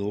2